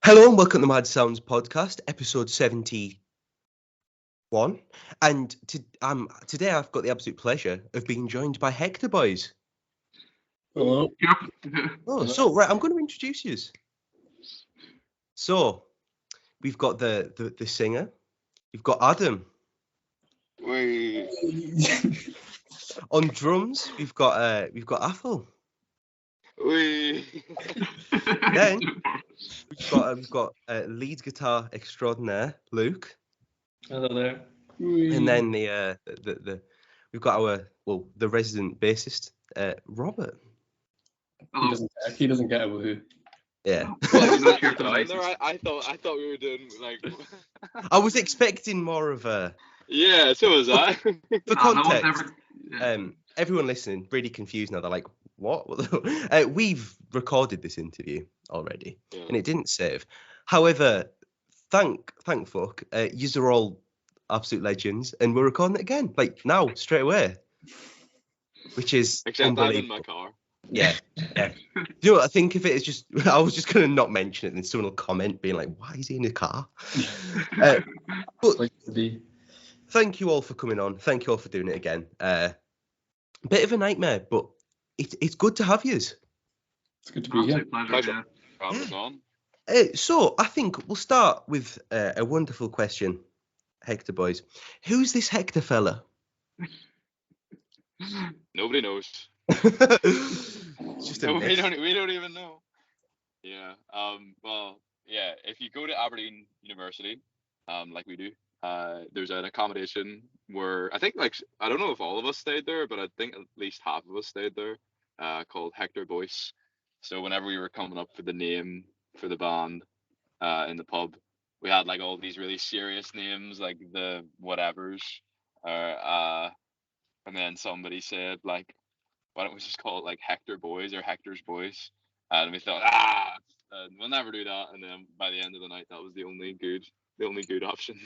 Hello and welcome to Mad Sounds Podcast, episode 71. And today I've got the absolute pleasure of being joined by Hector Boys. Hello. Right, I'm going to introduce you. So, we've got the singer. We've got Adam. On drums, we've got Athel. Then we've got lead guitar extraordinaire Luke. Hello there. And then we've got the resident bassist Robert. He doesn't get a woohoo. Yeah. I thought we were doing like. I was expecting more of a. Yeah, so was I. For context, everyone listening really confused now. They're like, "What?" We've recorded this interview already, and it didn't save. However, thank fuck, yous are all absolute legends, and we're recording it again, like now, straight away, which is except I'm in my car. Yeah. You know what I think of it? It's just I was just gonna not mention it, and someone will comment being like, "Why is he in the car?" But thank you all for coming on. Thank you all for doing it again. Bit of a nightmare, but it's good to have yous. It's good to be here. Pleasure. So I think we'll start with a wonderful question, Hector Boys. Who's this Hector fella? Nobody knows. Just we don't even know. Yeah. Well, yeah. If you go to Aberdeen University, like we do, there's an accommodation where I think, like, I don't know if all of us stayed there, but I think at least half of us stayed there. Called Hector Boys. So whenever we were coming up with the name for the band, in the pub, we had like all these really serious names, like the whatevers, and then somebody said like, why don't we just call it like Hector Boys or Hector's Boys? And we thought, we'll never do that. And then by the end of the night, that was the only good option.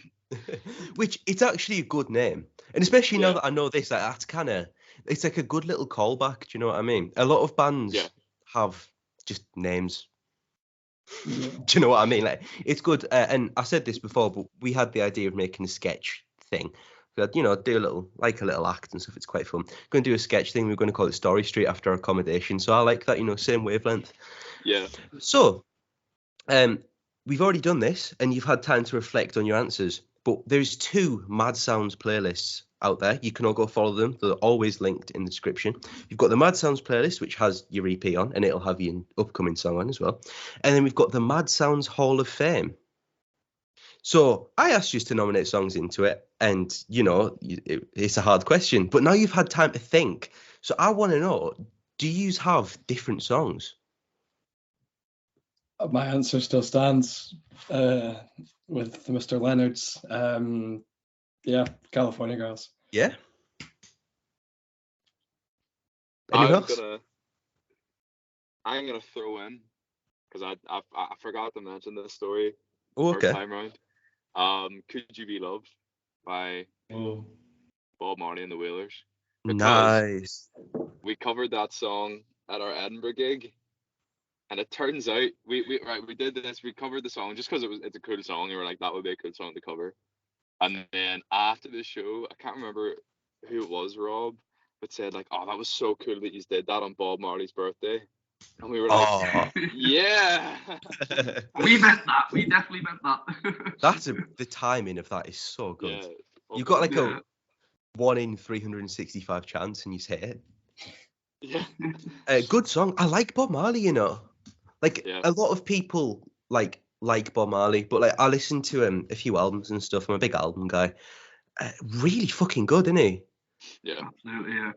Which it's actually a good name, and especially now that I know this, like, that's kind of, it's like a good little callback. Do you know what I mean? A lot of bands have just names. Do you know what I mean? Like, it's good. And I said this before, but we had the idea of making a sketch thing. You know, do a little act and stuff. It's quite fun. Going to do a sketch thing. We're going to call it Story Street after accommodation. So I like that. You know, same wavelength. Yeah. So, we've already done this, and you've had time to reflect on your answers. But there's 2 Mad Sounds playlists out there. You can all go follow them. They're always linked in the description. You've got the Mad Sounds playlist, which has your EP on, and it'll have your upcoming song on as well. And then we've got the Mad Sounds Hall of Fame. So I asked you to nominate songs into it, and, you know, it's a hard question. But now you've had time to think. So I want to know, do you have different songs? My answer still stands with Mr. Leonard's. California Girls. Yeah. Anyone else? I'm gonna throw in, because I forgot to mention this story. Okay. First time round. Could You Be Loved by Bob Marley and the Wailers. Nice. We covered that song at our Edinburgh gig, and it turns out we did this. We covered the song just because it's a cool song. And we were like, that would be a cool song to cover. And then after the show, I can't remember who it was, Rob, but said like, "Oh, that was so cool that you did that on Bob Marley's birthday." And we were like, "Yeah." We meant that. We definitely meant that. The timing of that is so good. Yeah. You've got like a 1 in 365 chance, and you hit it. Yeah. Good song. I like Bob Marley, you know. Like, a lot of people like Bob Marley, but like I listened to a few albums and stuff. I'm a big album guy. Really fucking good, isn't he? Yeah. Absolutely, yeah.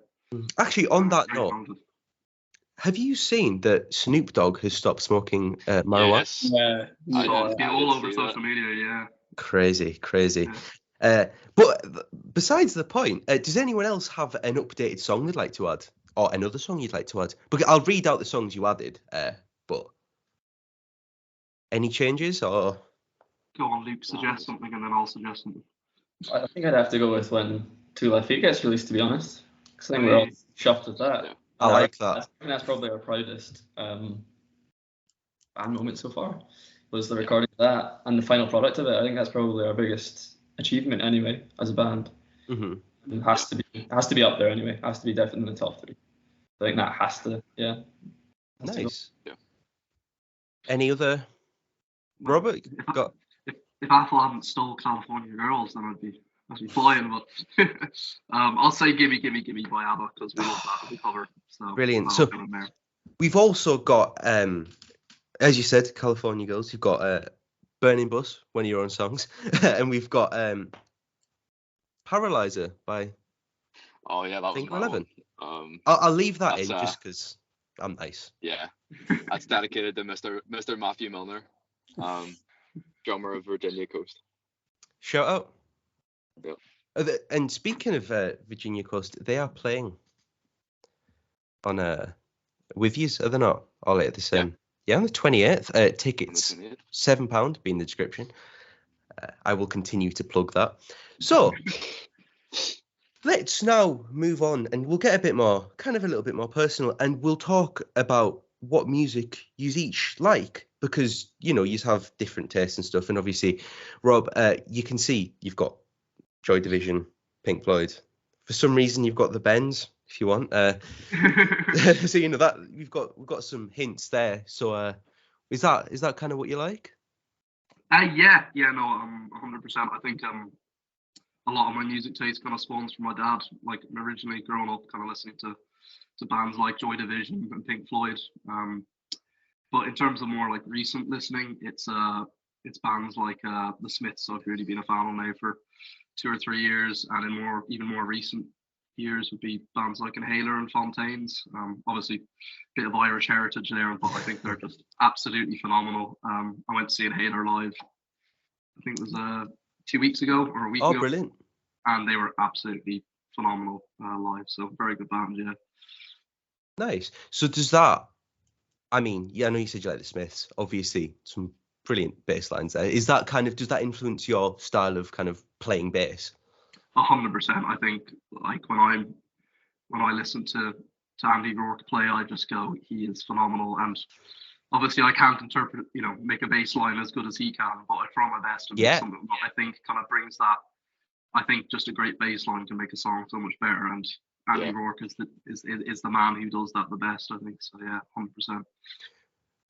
Actually, on that note, have you seen that Snoop Dogg has stopped smoking marijuana? Yes. Yeah. It's been all over social media, yeah. Crazy. But besides the point, does anyone else have an updated song they'd like to add? Or another song you'd like to add? Because I'll read out the songs you added, but any changes or? Go on, Luke, suggest something and then I'll suggest something. I think I'd have to go with when Two Life Feet gets released, to be honest. Because I think we're all shocked at that. Yeah. I like that. I think that's probably our proudest band moment so far. was the recording of that and the final product of it. I think that's probably our biggest achievement anyway as a band. Hmm. It has to be up there anyway. It has to be definitely in the top 3. I think that has to, yeah. Has to go. Nice. Yeah. Any other? Well, Robert, got if Apple hadn't stole California Girls, then I'd be flying. But I'll say "Gimme Gimme Gimme" by ABBA because we love that as a cover. So brilliant. that'll So go in there. we've also got, as you said, California Girls. You've got Burning Bus, one of your own songs, and we've got Paralyzer by Oh yeah, that was Think my 11. one. I'll leave that That's, in just because I'm nice. Yeah, that's dedicated to Mr. Matthew Milner, drummer of Virginia Coast. Shout out. Yep. And speaking of Virginia Coast, they are playing on with yous, are they not? All at the same. Yeah, on the 28th. Tickets On the 28th. £7, be in the description. I will continue to plug that. So let's now move on, and we'll get a little bit more personal, and we'll talk about what music you each like, because you have different tastes and stuff. And obviously, Rob, you can see you've got Joy Division, Pink Floyd. For some reason, you've got the Bends, if you want. So that we've got some hints there. So is that kind of what you like? Yeah, no, 100%. I think a lot of my music taste kind of spawns from my dad. Like originally growing up, kind of listening to bands like Joy Division and Pink Floyd. But in terms of more like recent listening, it's bands like the Smiths. I've really been a fan of now for 2 or 3 years, and in even more recent years would be bands like Inhaler and Fontaines. Obviously, a bit of Irish heritage there, but I think they're just absolutely phenomenal. I went to see Inhaler live. I think it was 2 weeks ago or a week ago. Oh, brilliant! And they were absolutely phenomenal live. So very good band, yeah. Nice. So does that? I mean, yeah, I know you said you like the Smiths. Obviously, some brilliant bass lines there. Is that does that influence your style of kind of playing bass? 100%. I think like when I listen to Andy Rourke play, I just go, he is phenomenal. And obviously, I can't make a bass line as good as he can, but I try my best and make something that I think kind of brings that. I think just a great bass line can make a song so much better, and Andy Rourke is the man who does that the best, I think. So yeah, 100%.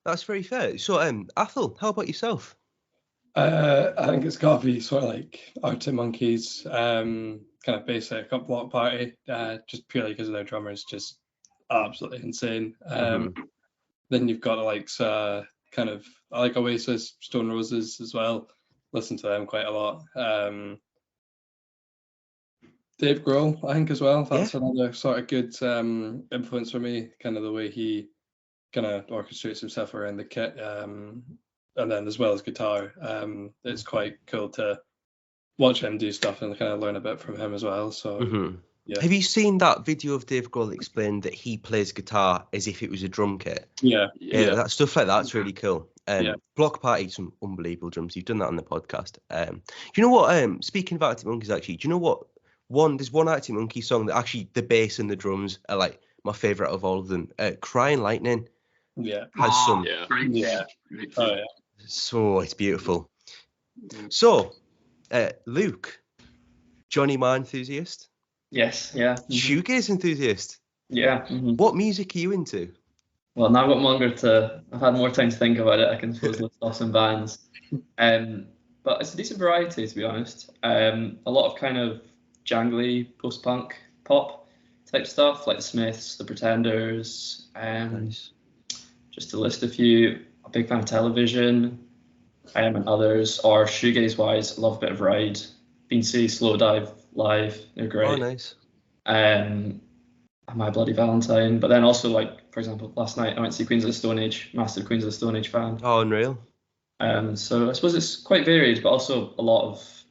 That's very fair. So Athel, how about yourself? I think it's got to be sort of like Arctic Monkeys, kind of basic Block Party, just purely because of their drummers, just absolutely insane. Then you've got kind of, I like Oasis, Stone Roses as well. Listen to them quite a lot. Dave Grohl, I think, as well. That's another sort of good influence for me, kind of the way he kind of orchestrates himself around the kit. And then as well as guitar, it's quite cool to watch him do stuff and kind of learn a bit from him as well. So yeah. Have you seen that video of Dave Grohl explain that he plays guitar as if it was a drum kit? Yeah. That stuff like that's really cool. Block Party, some unbelievable drums. You've done that on the podcast. Do you know what? Speaking of Arctic Monkeys, actually, do you know what? There's one Arctic Monkey song that actually the bass and the drums are like my favorite of all of them. Crying Lightning. Yeah. Has some. Great. Yeah. Oh yeah. So it's beautiful. So, Luke, Johnny Marr enthusiast. Yes. Yeah. Shoegaze enthusiast. Yeah. What music are you into? Well, now I've got longer I've had more time to think about it. I can suppose list off some bands. But it's a decent variety, to be honest. A lot of kind of jangly post-punk pop type stuff, like the Smiths, the Pretenders. Nice. Just to list a few. A big fan of Television, and others. Or shoegaze-wise, love a bit of Ride. Been to Slow Dive live. They're great. Oh, nice. My Bloody Valentine. But then also, like, for example, last night I went to see Queens of the Stone Age, massive Queens of the Stone Age fan. Oh, unreal. So I suppose it's quite varied, but also a lot of,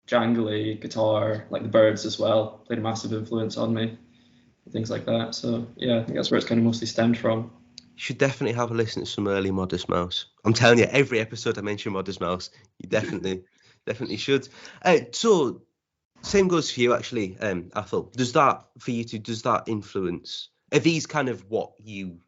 jangly guitar, like the Byrds as well, played a massive influence on me, things like that. So yeah, I think that's where it's kind of mostly stemmed from. You should definitely have a listen to some early Modest Mouse. I'm telling you, every episode I mention Modest Mouse, you definitely should. So same goes for you, actually, Athel. Does that influence? Are these kind of what you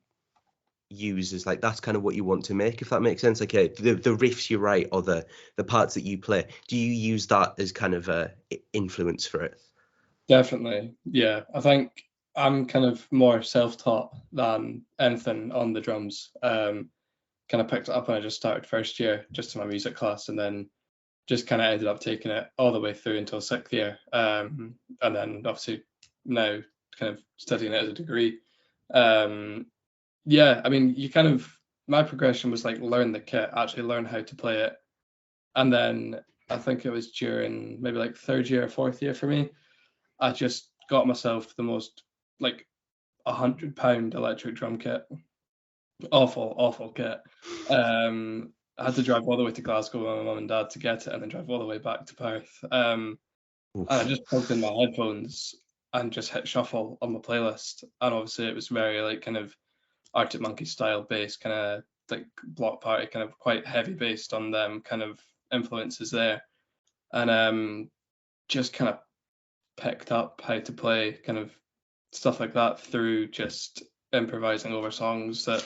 use as like that's kind of what you want to make, if that makes sense? Like the riffs you write or the parts that you play, do you use that as kind of a influence for it? Definitely, yeah. I think I'm kind of more self-taught than anything on the drums. Kind of picked it up when I just started first year, just in my music class, and then just kind of ended up taking it all the way through until 6th year, and then obviously now kind of studying it as a degree. Yeah, I mean, my progression was like learn the kit, actually learn how to play it, and then I think it was during maybe like 3rd year or 4th year for me, I just got myself the most like £100 electric drum kit. Awful kit. I had to drive all the way to Glasgow with my mum and dad to get it, and then drive all the way back to Perth. And I just plugged in my headphones and just hit shuffle on my playlist. And obviously it was very like kind of Arctic Monkey style bass, kind of like Block Party, kind of quite heavy based on them kind of influences there. And just kind of picked up how to play kind of stuff like that through just improvising over songs that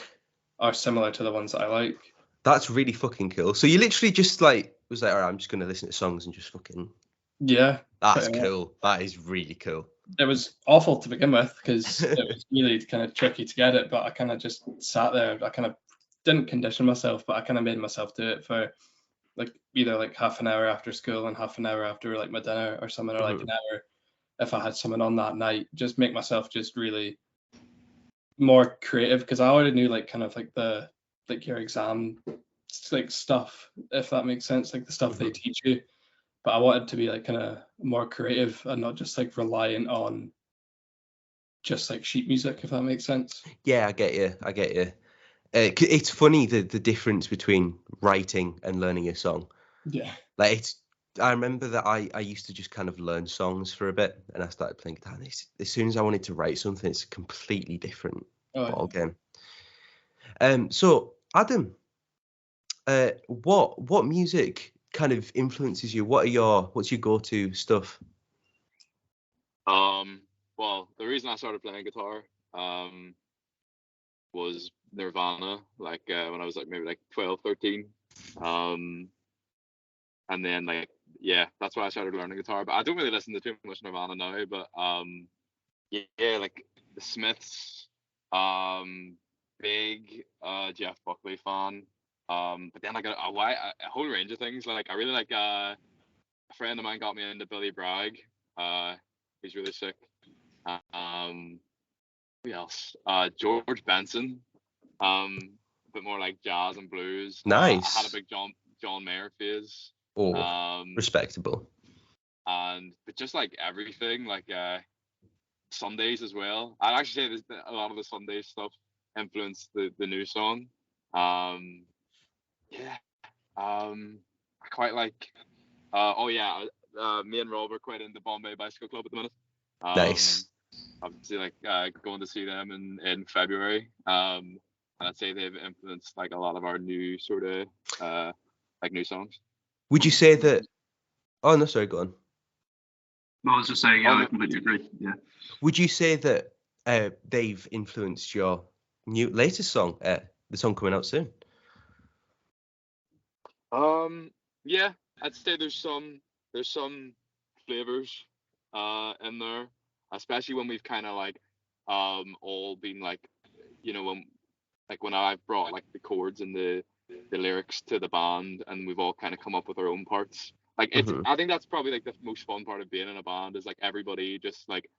are similar to the ones that I like. That's really fucking cool. So you literally just like was like, all right, I'm just gonna listen to songs and just fucking. Yeah. That's cool. That is really cool. It was awful to begin with because it was really kind of tricky to get it, but I kind of just sat there. I kind of didn't condition myself, but I kind of made myself do it for like either like half an hour after school and half an hour after like my dinner or something, or like an hour if I had someone on that night. Just make myself just really more creative, because I already knew like kind of like the like your exam like stuff, if that makes sense, like the stuff they teach you, but I wanted to be like kind of more creative and not just like reliant on just like sheet music, if that makes sense. Yeah, I get you. It's funny the difference between writing and learning a song. Yeah, like I remember that I used to just kind of learn songs for a bit, and I started playing guitar. And as soon as I wanted to write something, it's a completely different ball game. So Adam, what music kind of influences you? What's your go-to stuff? Well, the reason I started playing guitar was Nirvana, like when I was like maybe like 12, 13. And then like that's why I started learning guitar. But I don't really listen to too much Nirvana now. But like the Smiths, big Jeff Buckley fan. But then I got a whole range of things. Like I really like a friend of mine got me into Billy Bragg. He's really sick. Who else? George Benson. A bit more like jazz and blues. Nice. I had a big John Mayer phase. Respectable. But just like everything, like Sundays as well. I'd actually say a lot of the Sunday stuff influenced the new song. I quite like. Me and Rob are quite into Bombay Bicycle Club at the minute. Nice. Obviously, like going to see them in February. And I'd say they've influenced like a lot of our new sort of like new songs. Would you say that? Oh no, sorry, go on. No, I was just saying, I completely agree. Yeah. Would you say that they've influenced your latest song, the song coming out soon? Yeah, I'd say there's some flavors in there, especially when we've kind of like all been like, when I've brought like the chords and the lyrics to the band, and we've all kind of come up with our own parts. Like I think that's probably like the most fun part of being in a band, is like everybody just like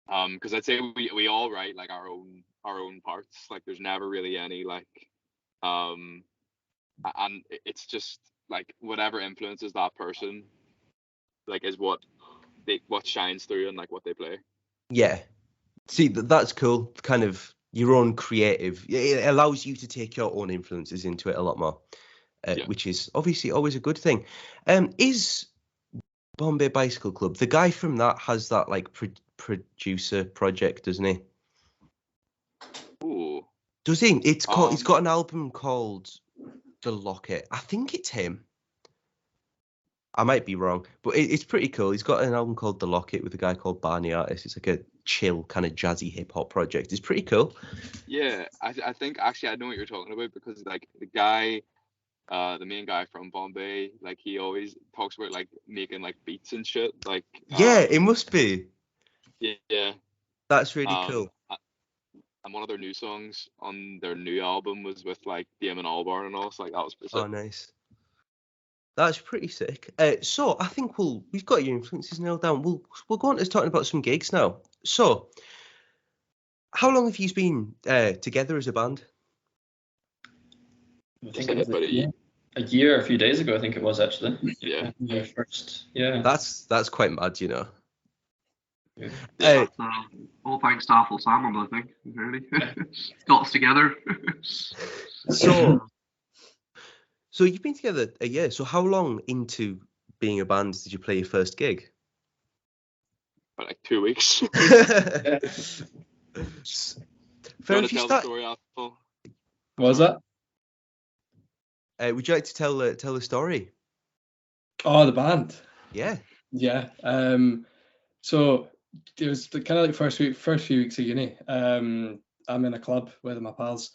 because I'd say we all write like our own parts. Like there's never really any like and it's just like whatever influences that person like is what shines through and like what they play. Yeah, see, that's cool. Kind of your own creative. It allows you to take your own influences into it a lot more, which is obviously always a good thing. Is Bombay Bicycle Club, the guy from that has that like producer project, doesn't he? Ooh. Does he? It's called. He's got an album called The Locket. I think it's him. I might be wrong, but it's pretty cool. He's got an album called The Locket with a guy called Barney Artist. It's like a chill kind of jazzy hip hop project. It's pretty cool. Yeah, I think actually I know what you're talking about, because like the guy, the main guy from Bombay, like he always talks about like making like beats and shit. Like Yeah, it must be. yeah. That's really cool. And one of their new songs on their new album was with like Damon Albarn and all. So like that was pretty sick. Oh, nice. That's pretty sick. So I think we've got your influences nailed down. We'll go on to talking about some gigs now. So, how long have you been together as a band? I think it was a year, a few days ago. I think it was actually. Yeah. Your first. Yeah. That's quite mad, you know. Yeah, all thanks to Apple Salmon, I think. Really got us together. So you've been together a year. So how long into being a band did you play your first gig? For like 2 weeks. Fair, if you tell start... the story, Apple? What was that? Would you like to tell the story? Oh, the band. Yeah. Yeah. So it was kind of like first few weeks of uni. I'm in a club with my pals,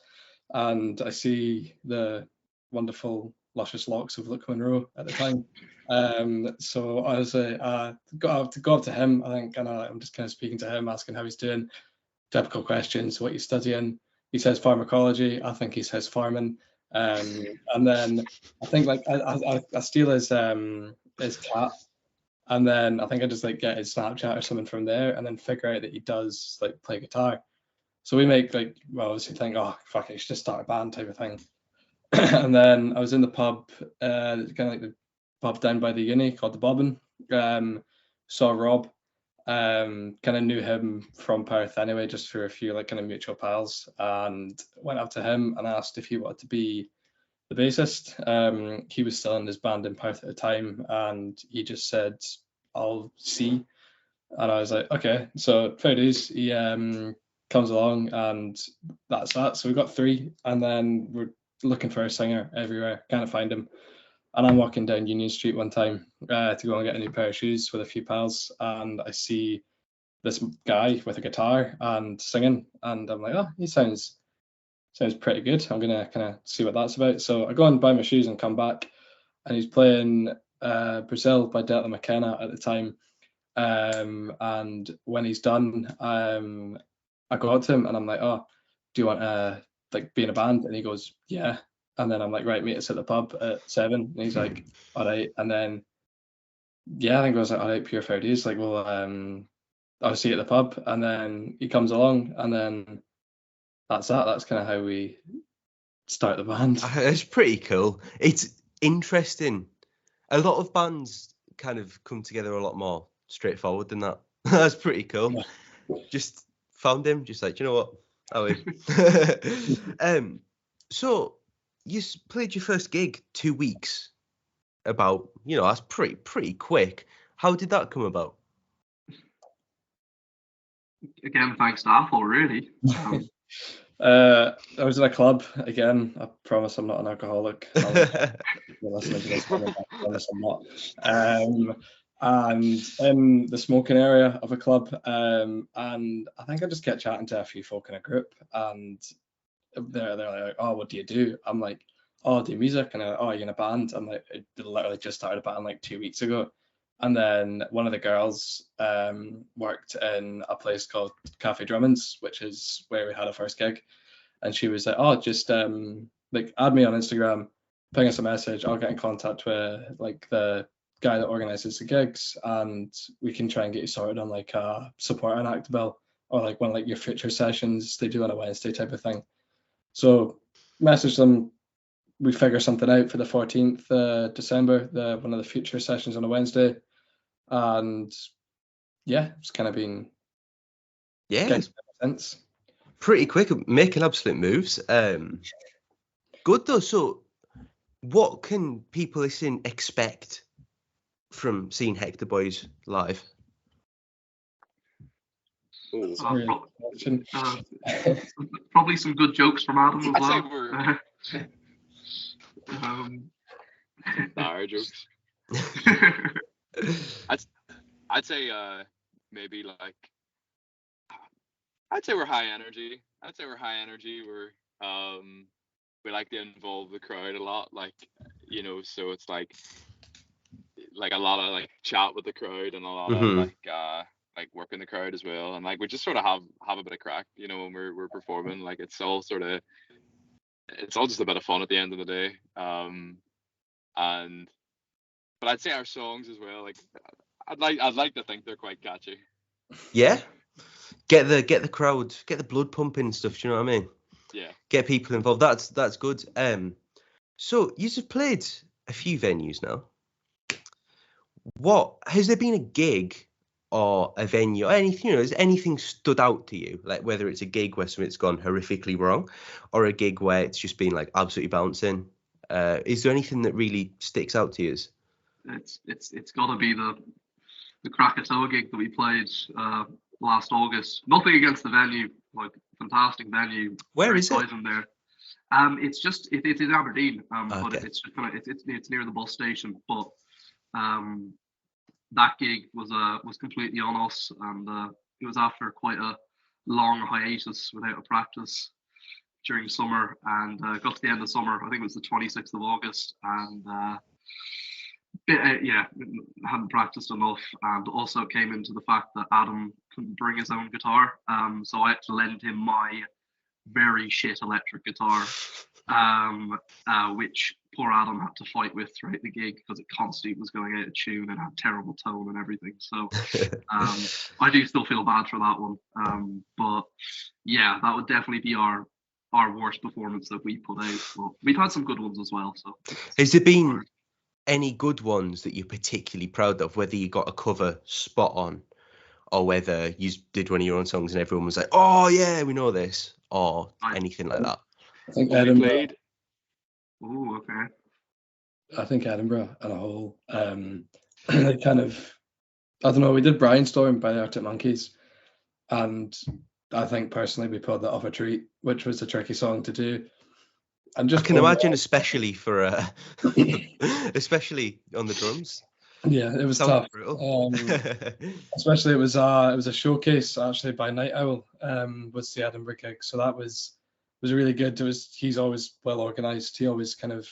and I see the wonderful, luscious locks of Luke Monroe at the time. So I was got up to him, I think, and I'm just kind of speaking to him, asking how he's doing. Typical questions: what you studying? He says pharmacology. I think he says farming. And then I think like I steal his cat. And then I think I just like get his Snapchat or something from there, and then figure out that he does like play guitar. So we make like, well, obviously think, oh fuck, I should just start a band type of thing. And then I was in the pub, kind of like the pub down by the uni called the Bobbin. Saw Rob, kind of knew him from Perth anyway, just through a few like kind of mutual pals, and went up to him and asked if he wanted to be the bassist. He was still in his band in Perth at the time, and he just said, I'll see. And I was like, okay. So fair dues, he comes along, and that's that. So we got 3, and then we're looking for a singer everywhere, can't find him. And I'm walking down Union Street one time to go and get a new pair of shoes with a few pals, and I see this guy with a guitar and singing, and I'm like, oh, he sounds pretty good. I'm gonna kind of see what that's about. So I go and buy my shoes and come back, and he's playing Brazil by Delta McKenna at the time. And when he's done, I go out to him and I'm like, oh, do you want to like be in a band? And he goes, yeah. And then I'm like, right, meet us at the pub at 7. And he's like, all right. And then yeah, I think I was like, all right, pure fair dues. Like, well, I'll see you at the pub. And then he comes along, and then that's that. That's kind of how we start the band. It's pretty cool. It's interesting. A lot of bands kind of come together a lot more straightforward than that. That's pretty cool. Yeah. Just found him, just like, you know what? So you played your first gig 2 weeks. About, you know, that's pretty quick. How did that come about? Again, thanks to Apple, really. I was in a club again. I promise I'm not an alcoholic. Listening to this, I promise I'm not. And in the smoking area of a club, and I think I just get chatting to a few folk in a group, and they're like, oh, what do you do? I'm like, oh, I do music. And they're like, oh, you're in a band? I'm like, I literally just started a band like 2 weeks ago. And then one of the girls worked in a place called Cafe Drummond's, which is where we had our first gig. And she was like, oh, just like add me on Instagram, ping us a message. I'll get in contact with like the guy that organizes the gigs, and we can try and get you sorted on like a support and act bill, or like one of like your future sessions they do on a Wednesday type of thing. So message them. We figure something out for the 14th December, one of the future sessions on a Wednesday. And yeah, it's kind of been since. Pretty quick, making absolute moves. Good though. So what can people listening expect from seeing Hector Boys live? Probably some good jokes from Adam as well. Our jokes. I'd say maybe like I'd say we're high energy. We're we like to involve the crowd a lot, like so it's like a lot of like chat with the crowd and a lot of like working the crowd as well, and like we just sort of have a bit of crack, when we're performing. Like it's all just a bit of fun at the end of the day. But I'd say our songs as well, like I'd like to think they're quite catchy. Yeah. Get the crowd, get the blood pumping and stuff. Do you know what I mean? Yeah. Get people involved. That's good. So you've played a few venues now. What has there been a gig or a venue or anything? Has anything stood out to you? Like whether it's a gig where something's gone horrifically wrong, or a gig where it's just been like absolutely bouncing. Is there anything that really sticks out to you? It's got to be the Krakatoa gig that we played last August. Nothing against the venue, like fantastic venue. Where is it? There. It's in Aberdeen, Okay. but it's just kind of it's near the bus station. But that gig was completely on us, and it was after quite a long hiatus without a practice during summer, and got to the end of summer. I think it was the 26th of August, and hadn't practiced enough, and also came into the fact that Adam couldn't bring his own guitar, so I had to lend him my very shit electric guitar, which poor Adam had to fight with throughout the gig because it constantly was going out of tune and had terrible tone and everything. So I do still feel bad for that one, but yeah, that would definitely be our worst performance that we put out. But we've had some good ones as well. So has there been any good ones that you're particularly proud of, whether you got a cover spot on or whether you did one of your own songs and everyone was like, oh yeah, we know this, or anything like that? I think Well, Edinburgh. played. Oh, okay. I think Edinburgh and a whole. They kind of, I don't know. We did Brainstorm by the Arctic Monkeys, and I think personally we pulled that off a treat, which was a tricky song to do. And just I can imagine, especially for especially on the drums. Yeah, it was tough. Especially it was a showcase actually by Night Owl, was the Edinburgh gig, so that was really good. He's always well organised. He always kind of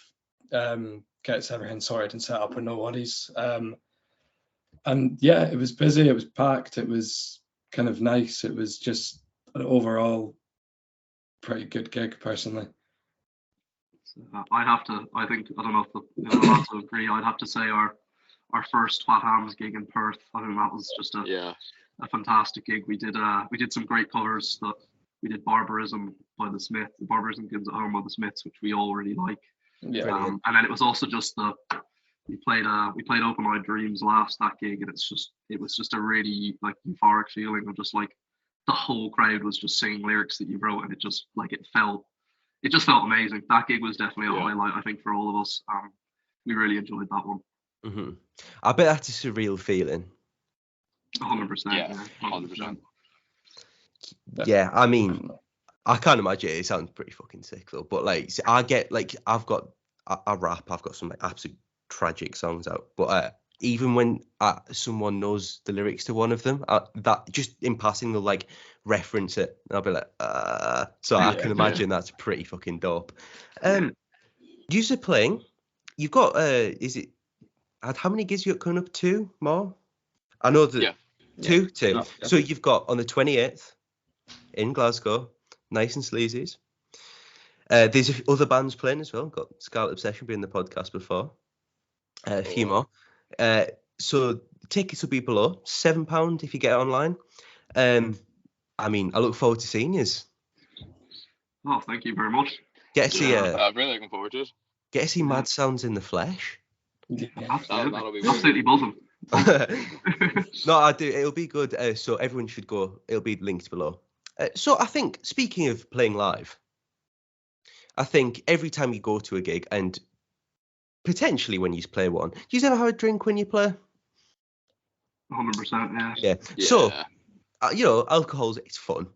gets everything sorted and set up with no worries. And yeah, it was busy. It was packed. It was kind of nice. It was just an overall pretty good gig, personally. I don't know if the lads will agree. I'd have to say our first Fat Hams gig in Perth. I think that was just a fantastic gig. We did some great covers. We did Barbarism by the Smiths. Barbarism Gives at Home by the Smiths, which we all really like. Yeah. And then it was also just we played Open Eyed Dreams last that gig, and it was just a really like euphoric feeling of just like the whole crowd was just singing lyrics that you wrote, and it just felt amazing. That gig was definitely a highlight, I think, for all of us. We really enjoyed that one. Mm-hmm. I bet that's a surreal feeling. 100%. Yeah, 100%. Yeah, I mean, I can't imagine it. It sounds pretty fucking sick though. But like, I get like, I've got a rap. I've got some like absolute tragic songs out. But even when someone knows the lyrics to one of them, that just in passing they'll like reference it, and I'll be like, so I can imagine that's pretty fucking dope. You're playing. You've got how many gigs you got coming up? 2 more? I know that. Two. Yeah. So you've got on the 28th in Glasgow, Nice and Sleazy's. There's other bands playing as well. Got Scarlet Obsession being the podcast before. A few more. So tickets will be below £7 if you get it online. I mean, I look forward to seeing you. Oh, thank you very much. Get to see. I'm really looking forward to it. Get to see Mad Sounds in the flesh. Yeah. Absolutely. That'll be Absolutely buzzing. No, I do. It'll be good. So everyone should go. It'll be linked below. So I think, speaking of playing live, I think every time you go to a gig, and potentially when you play one, do you ever have a drink when you play? 100%, Yeah. So, alcohol's, it's fun.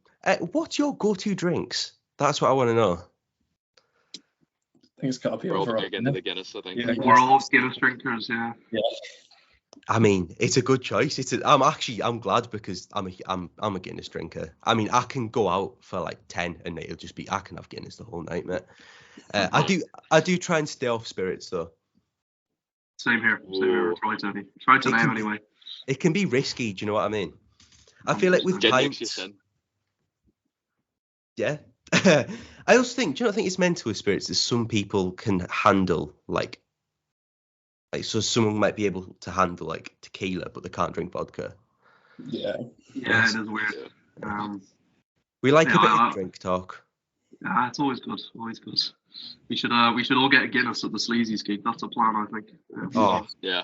What's your go-to drinks? That's what I want to know. I think it's got to be we're all overall. big into the Guinness, I think. Yeah. We're all Guinness drinkers, yeah. I mean, it's a good choice. I'm glad because I'm a Guinness drinker. I mean, I can go out for like 10 and it'll just be I can have Guinness the whole night, mate. I do try and stay off spirits though. Same here. Try to now anyway. It can be risky. Do you know what I mean? I feel like with Gin makes you pints. sin. Yeah. I also think. Do you not think it's mental with spirits that some people can handle like so someone might be able to handle like tequila, but they can't drink vodka. Yeah. Yeah, it is weird. We like Yeah, a bit of drink talk. Yeah, it's always good. Always good. We should all get a Guinness at the Sleazy's gig. That's a plan, I think. Yeah,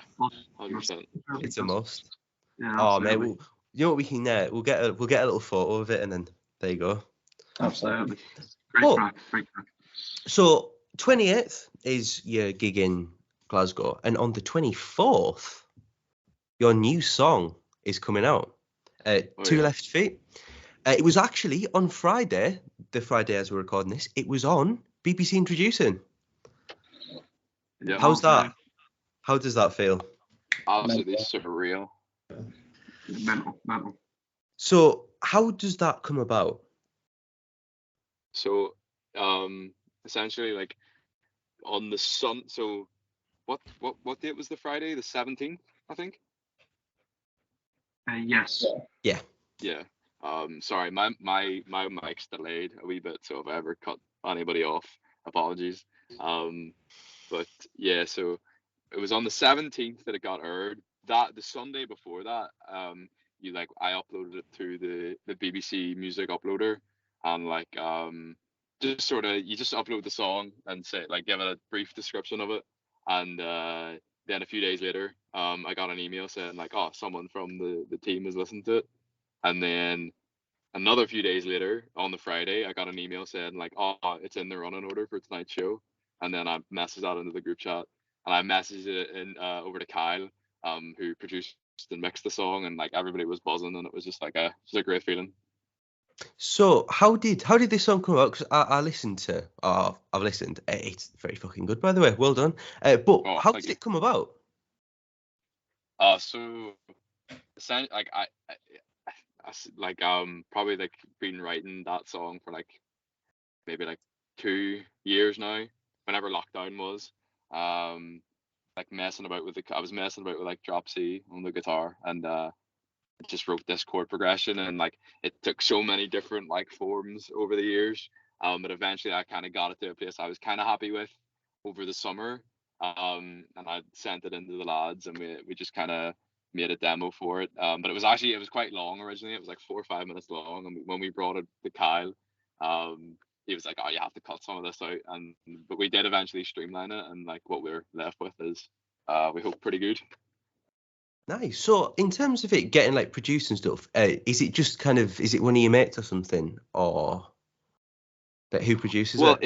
100%. It's a must. Yeah, Oh mate, absolutely. you know what we can we'll get a little photo of it and then there you go. Absolutely. Great crack. So 28th is your gig in Glasgow, and on the 24th, your new song is coming out. Two Left Feet. It was actually on Friday, the Friday as we're recording this. It was on BBC Introducing. Yeah. How's that? How does that feel? Absolutely surreal. Mental. So how does that come about? So, essentially, like on the sun. So, what date was the Friday? The 17th, I think. Yes. Yeah. Yeah. Sorry, my mic's delayed a wee bit, so if I ever cut anybody off, apologies. But yeah, so it was on the 17th that it got aired. That the Sunday before that, I uploaded it to the BBC music uploader, and just sort of you just upload the song and say give it a brief description of it, and then a few days later, I got an email saying someone from the team has listened to it. And then another few days later, on the Friday, I got an email saying it's in the running order for tonight's show. And then I messaged that into the group chat, and I messaged it over to Kyle, who produced and mixed the song, and everybody was buzzing, and it was just a great feeling. So how did this song come out? Because I listened to. I've listened. It's very fucking good, by the way. Well done. But how did it come about? So essentially, probably been writing that song for maybe 2 years now. Whenever lockdown was, messing about with I was messing about with drop C on the guitar, and just wrote this chord progression, and it took so many different forms over the years, but eventually I kind of got it to a place I was kind of happy with over the summer, and I sent it into the lads, and we just kind of made a demo for it, but it was quite long originally. It was 4 or 5 minutes long, and when we brought it to Kyle, he was you have to cut some of this out, but we did eventually streamline it, and what we're left with is we hope pretty good. Nice. So in terms of it getting produced and stuff, is it just is it one of your mates or something, or who produces it? Well,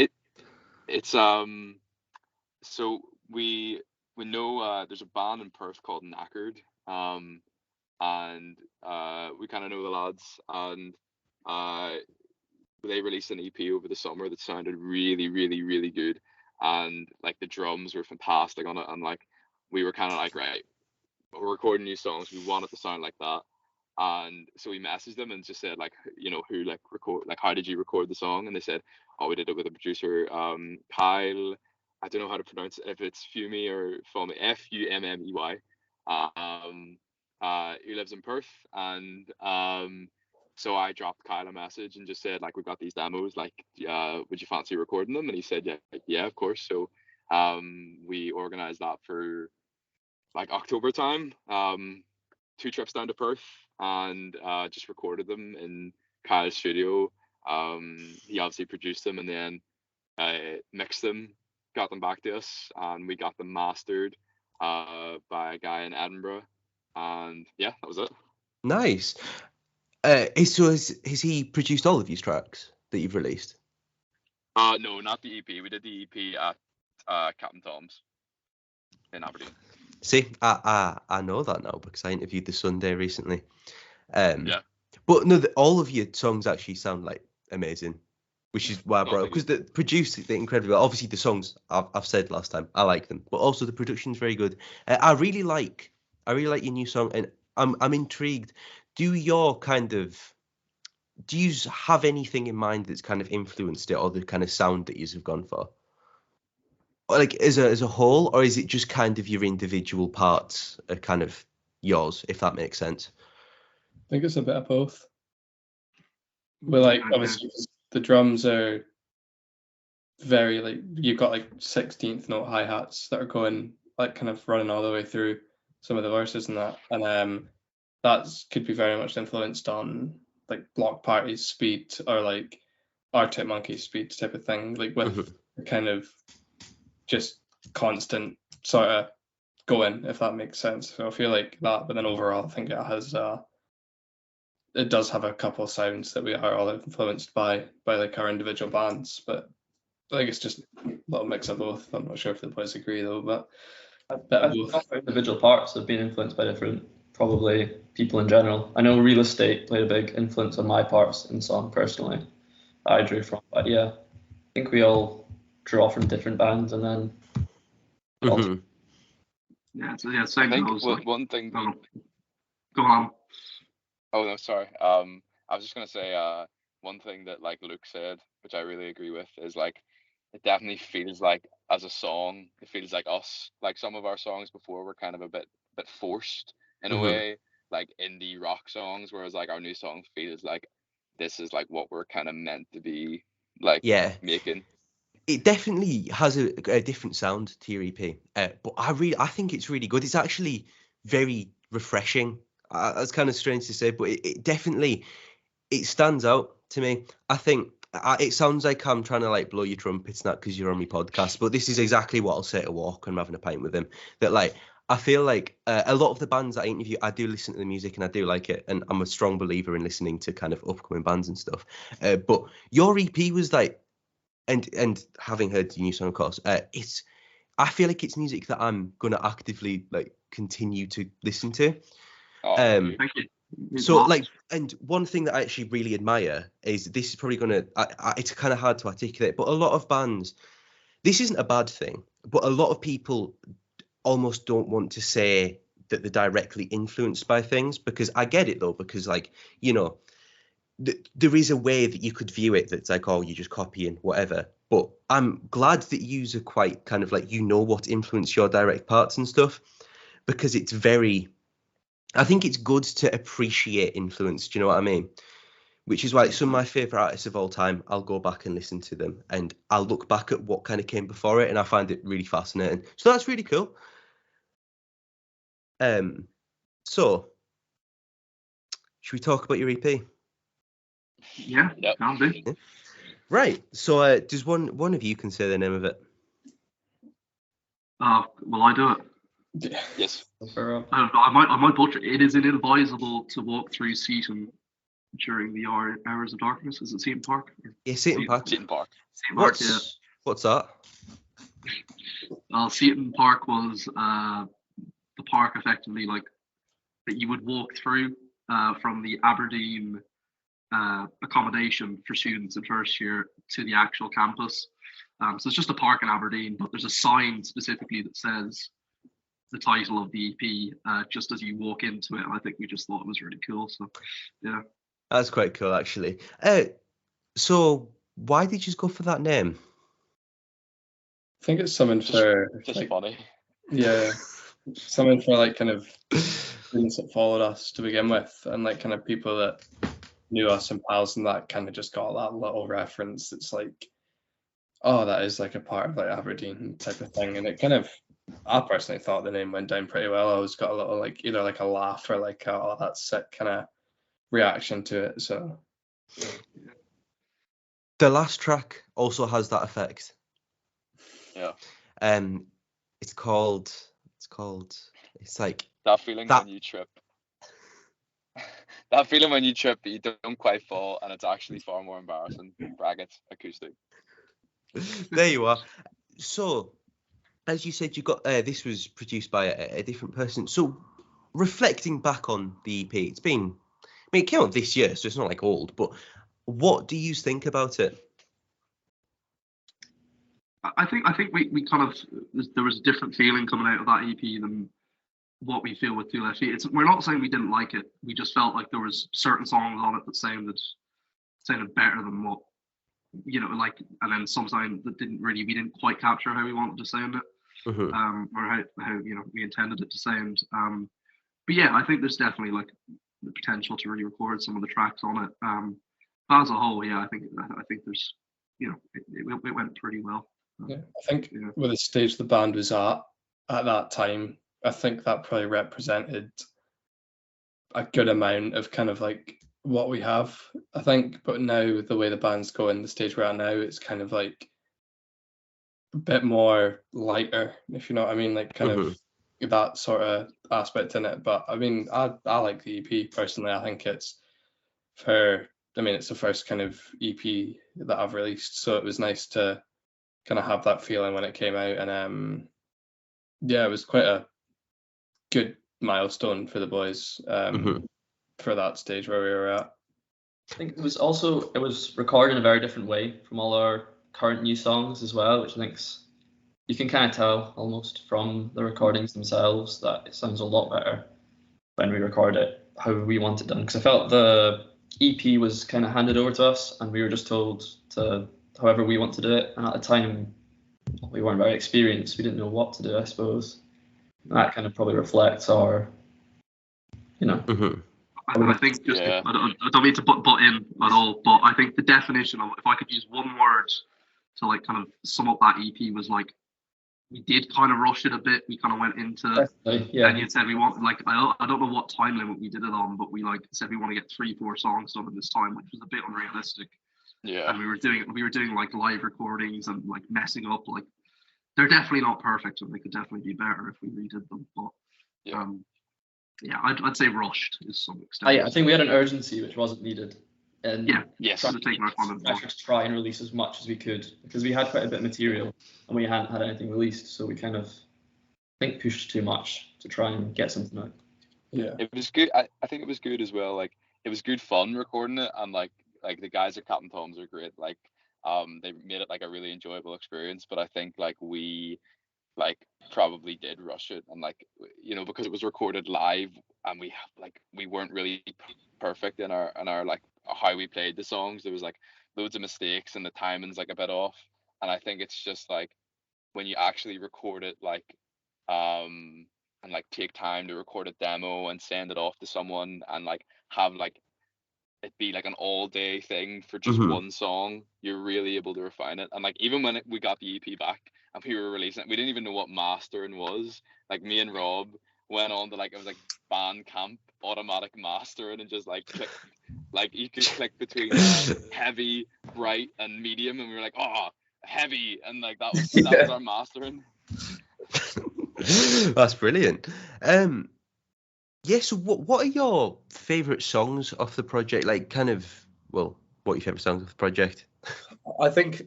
it's so we know there's a band in Perth called Knackered, and we kind of know the lads, and they released an EP over the summer that sounded really, really, really good, and the drums were fantastic on it, and we were kind of right, we're recording new songs, we want it to sound like that. And so we messaged them and just said who record, how did you record the song? And they said, we did it with a producer, Kyle, I don't know how to pronounce it, if it's Fumey or Fummey, Fummey, he lives in Perth. And so I dropped Kyle a message and just said we've got these demos, would you fancy recording them? And he said yeah, of course. So we organized that for October time, 2 trips down to Perth, and just recorded them in Kyle's studio. He obviously produced them and then mixed them, got them back to us, and we got them mastered by a guy in Edinburgh, and yeah, that was it. Nice. So has he produced all of these tracks that you've released? No, not the EP. We did the EP at Captain Tom's in Aberdeen. See, I know that now because I interviewed the Sunday recently. Yeah. But no, all of your songs actually sound amazing, which is why I brought it, because the produced it incredibly well. Obviously, the songs I've said last time I like them, but also the production's very good. I really like I really like your new song, and I'm intrigued. Do you have anything in mind that's kind of influenced it, or the kind of sound that you have gone for? Or like as a whole, or is it just kind of your individual parts are kind of yours, if that makes sense? I think it's a bit of both. Well, like obviously the drums are very like you've got like 16th note hi-hats that are going like kind of running all the way through some of the verses and that, and that could be very much influenced on like Block Party's speed or like Arctic Monkey's speed type of thing, like with kind of just constant sort of going, if that makes sense. So I feel like that, but then overall I think it does have a couple of sounds that we are all influenced by like our individual bands, but I think it's just a little mix of both. I'm not sure if the boys agree though, but I think our individual parts have been influenced by different, probably people in general. I know Real Estate played a big influence on my parts in the song personally. I drew from, but yeah, I think we all draw from different bands and then. Yeah, so yeah, same. I think goes, like, one thing. Go on. Oh no, sorry. I was just gonna say one thing that like Luke said, which I really agree with, is like it definitely feels like as a song, it feels like us. Like some of our songs before were kind of a bit forced in a way, like indie rock songs, whereas like our new song feels like this is like what we're kind of meant to be like making. It definitely has a different sound to your EP, but I think it's really good. It's actually very refreshing. That's kind of strange to say, but it definitely stands out to me. I think it sounds like I'm trying to like blow your trumpets, not because you're on my podcast, but this is exactly what I'll say to Walk when I'm having a pint with him. That like I feel like a lot of the bands that I interview, I do listen to the music and I do like it, and I'm a strong believer in listening to kind of upcoming bands and stuff. But your EP was like. And having heard your new song, of course, I feel like it's music that I'm gonna actively like continue to listen to. Thank you. So like, and one thing that I actually really admire is this is probably gonna. It's kind of hard to articulate, but a lot of bands, this isn't a bad thing, but a lot of people almost don't want to say that they're directly influenced by things, because I get it though, because like there is a way that you could view it that's like, oh, you're just copying whatever. But I'm glad that yous are quite kind of like, what influenced your direct parts and stuff, because it's I think it's good to appreciate influence. Do you know what I mean? Which is why some of my favorite artists of all time, I'll go back and listen to them and I'll look back at what kind of came before it, and I find it really fascinating. So that's really cool. So should we talk about your EP? Yeah, can do. Yeah. Right. So does one of you can say the name of it? Will I do it? Yes. I might butcher. It is inadvisable to walk through Seaton during the hours of darkness. Is it Seaton Park? Yeah, Seaton Park. Seaton Park. What's that? Seaton Park was the park effectively like that you would walk through from the Aberdeen accommodation for students in first year to the actual campus. So it's just a park in Aberdeen, but there's a sign specifically that says the title of the EP just as you walk into it. And I think we just thought it was really cool. So yeah. That's quite cool, actually. So why did you go for that name? I think it's something for just like, funny. Yeah, something for like kind of students that followed us to begin with, and like kind of people that knew us and pals, and that kind of just got that little reference. It's like, oh, that is like a part of like Aberdeen type of thing, and it kind of, I personally thought the name went down pretty well. I always got a little like either like a laugh or like oh, that's sick kind of reaction to it. So the last track also has that effect. Yeah. It's like that feeling when you trip. That feeling when you trip but you don't quite fall, and it's actually far more embarrassing. Brackets acoustic. There you are. So, as you said, you got this was produced by a different person. So, reflecting back on the EP, it came out this year, so it's not like old. But what do you think about it? I think we kind of, there was a different feeling coming out of that EP than what we feel with Two Left Feet. We're not saying we didn't like it. We just felt like there was certain songs on it that sounded better than what, like, and then sometimes that we didn't quite capture how we wanted to sound it, or how we intended it to sound. But yeah, I think there's definitely like the potential to re-record some of the tracks on it. But as a whole, yeah, I think there's, it went pretty well. Yeah, I think with the stage the band was at that time, I think that probably represented a good amount of kind of like what we have, I think. But now the way the band's going, the stage we're at now, it's kind of like a bit more lighter, if you know what I mean, like kind of that sort of aspect in it. But I mean, I like the EP personally. I think it's it's the first kind of EP that I've released, so it was nice to kind of have that feeling when it came out. And yeah, it was quite a good milestone for the boys for that stage where we were at. I think it was recorded in a very different way from all our current new songs as well, which I think you can kind of tell almost from the recordings themselves that it sounds a lot better when we record it how we want it done. Because I felt the EP was kind of handed over to us and we were just told to however we want to do it. And at the time, we weren't very experienced. We didn't know what to do, I suppose. That kind of probably reflects our, I think just I don't mean to butt in at all, but I think the definition of, if I could use one word to like kind of sum up that EP, was like we did kind of rush it a bit. We kind of went into and you said we want, like, I don't know what time limit we did it on, but we like said we want to get 3-4 songs done in this time, which was a bit unrealistic. Yeah. And we were doing like live recordings and like messing up. Like, they're definitely not perfect, and they could definitely be better if we redid them. But I'd say rushed to some extent. I think we had an urgency which wasn't needed. And to try and release as much as we could, because we had quite a bit of material and we hadn't had anything released, so we kind of pushed too much to try and get something out. Yeah, it was good. I think it was good as well. Like, it was good fun recording it, and like the guys at Captain Tom's are great. Like, they made it like a really enjoyable experience. But I think like we probably did rush it, and because it was recorded live and we weren't really perfect in our like how we played the songs. There was like loads of mistakes and the timing's like a bit off. And I think it's just like when you actually record it and like take time to record a demo and send it off to someone and like have like it be like an all day thing for just one song, you're really able to refine it. And like even when we got the EP back and we were releasing it, we didn't even know what mastering was. Like, me and Rob went on to it was like Bandcamp automatic mastering and just like click, like you could click between heavy, bright, and medium, and we were like, oh, heavy, and like that was our mastering. That's brilliant. So what are your favourite songs off the project? Like, kind of, what are your favourite songs off the project? I think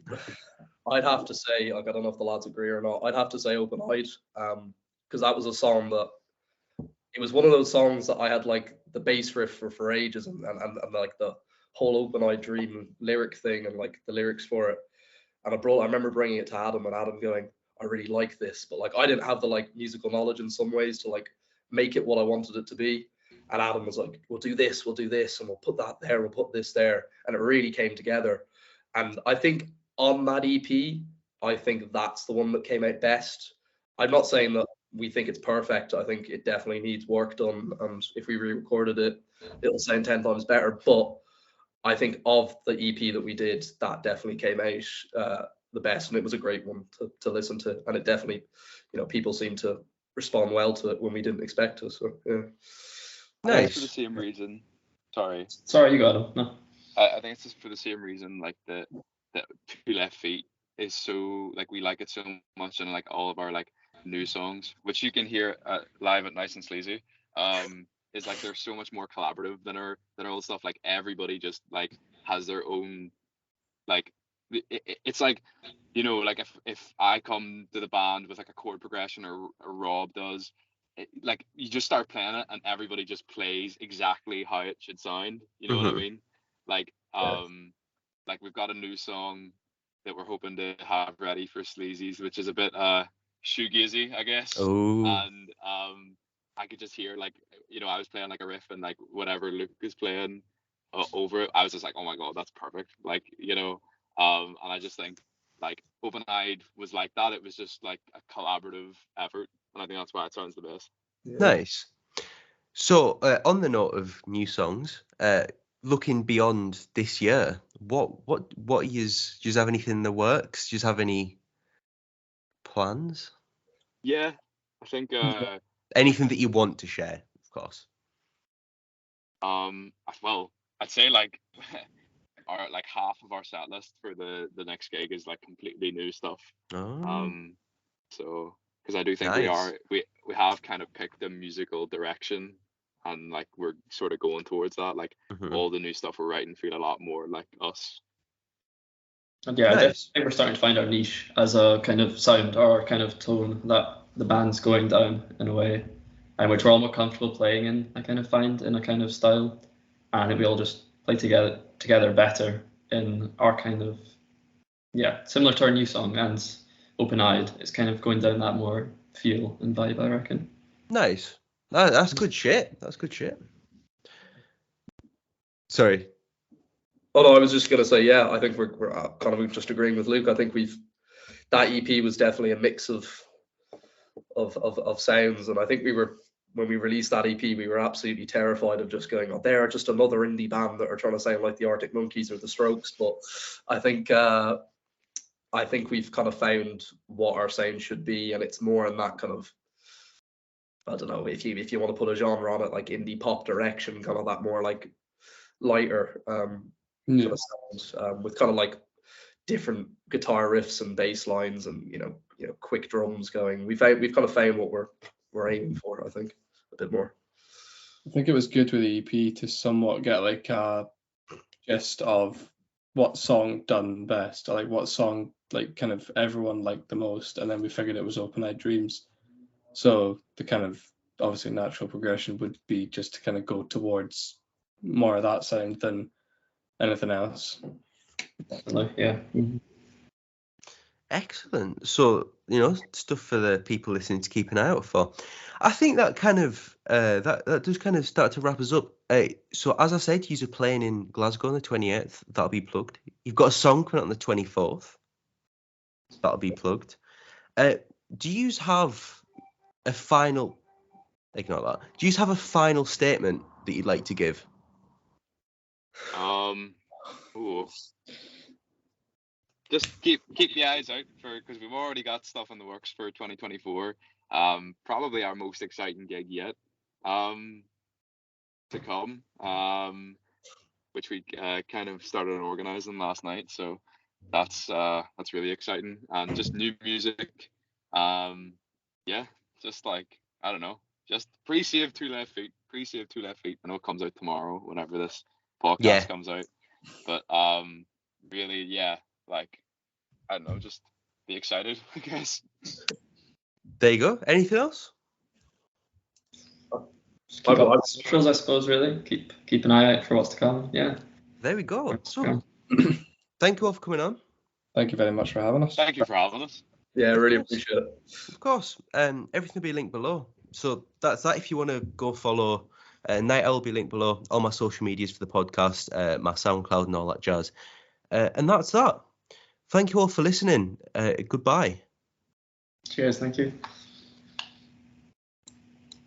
I'd have to say, like, I don't know if the lads agree or not, I'd have to say Open Eyed, because that was a song that, it was one of those songs that I had like the bass riff for ages, and like the whole Open Eyed Dream lyric thing and like the lyrics for it. And I remember bringing it to Adam, and Adam going, I really like this, but like I didn't have the like musical knowledge in some ways to like make it what I wanted it to be. And Adam was like, we'll do this, and we'll put that there, we'll put this there. And it really came together. And I think on that EP, I think that's the one that came out best. I'm not saying that we think it's perfect. I think it definitely needs work done. And if we re-recorded it, it'll sound 10 times better. But I think of the EP that we did, that definitely came out the best. And it was a great one to listen to. And it definitely, people seem to respond well to it when we didn't expect to. So, yeah. Nice. For the same reason. Sorry, you got him. No. I think it's just for the same reason, like the Two Left Feet is so, like, we like it so much, and like all of our like new songs, which you can hear live at Nice and Sleazy, is like they're so much more collaborative than our old stuff. Like, everybody just like has their own, like, it's like, like if I come to the band with like a chord progression, or Rob does, like you just start playing it and everybody just plays exactly how it should sound. You know what I mean? Like, like we've got a new song that we're hoping to have ready for Sleazy's, which is a bit shoegazy, I guess. Oh. And I could just hear like, I was playing like a riff and like whatever Luke is playing over it, I was just like, oh my god, that's perfect. Like, and I just think like Open Eyed was like that. It was just like a collaborative effort, and I think that's why it sounds the best. Yeah. Nice. So, on the note of new songs, looking beyond this year, what is? Do you have anything in the works? Do you have any plans? Yeah, I think Anything that you want to share, of course. well, I'd say like like half of our set list for the next gig is like completely new stuff. Oh, So because I do think nice. we have kind of picked a musical direction, and like we're sort of going towards that. Like all the new stuff we're writing feel a lot more like us. And yeah, I Nice. definitely think we're starting to find our niche as a kind of sound or kind of tone that the band's going down in a way, and which we're all more comfortable playing in. I kind of find in a kind of style, and we all just play together better in our kind of similar to our new song and Open Eyed. It's kind of going down that more feel and vibe, I reckon. Nice. That's good shit. That's good shit. Sorry. Oh no, I was just gonna say, yeah, I think we're kind of just agreeing with Luke. I think that EP was definitely a mix of sounds, and I think when we released that EP, we were absolutely terrified of just going, oh, they're just another indie band that are trying to sound like the Arctic Monkeys or the Strokes. But I think we've kind of found what our sound should be, and it's more in that kind of, I don't know, if you want to put a genre on it, like indie pop direction, kind of that more like lighter kind of sound, with kind of like different guitar riffs and bass lines and quick drums going. We've kind of found what we're aiming for, I think, a bit more. I think it was good with the EP to somewhat get like a gist of what song done best, or like what song like kind of everyone liked the most, and then we figured it was Open Eyed Dreams. So the kind of obviously natural progression would be just to kind of go towards more of that sound than anything else. Definitely, yeah. Mm-hmm. Excellent. So, stuff for the people listening to keep an eye out for. I think that kind of that does kind of start to wrap us up. So as I said, you're playing in Glasgow on the 28th. That'll be plugged. You've got a song coming out on the 24th. That'll be plugged. Do you have a final? Ignore that. Do you have a final statement that you'd like to give? Ooh. Just keep the eyes out because we've already got stuff in the works for 2024. Probably our most exciting gig yet to come, which we kind of started organizing last night. So that's really exciting, and just new music. Just like, I don't know, just pre-save 2 Left Feet. Pre-save 2 Left Feet. I know it comes out tomorrow whenever this podcast comes out, but really, like, I don't know, just be excited, I guess. There you go. Anything else? Just keep up socials, I suppose. Really, keep an eye out for what's to come. Yeah. There we go. So, thank you all for coming on. Thank you very much for having us. Thank you for having us. Yeah, I really appreciate it. Of course. Everything will be linked below. So that's that. If you want to go follow Night Owl, will be linked below. All my social medias for the podcast, my SoundCloud and all that jazz. And that's that. Thank you all for listening. Goodbye. Cheers. Thank you.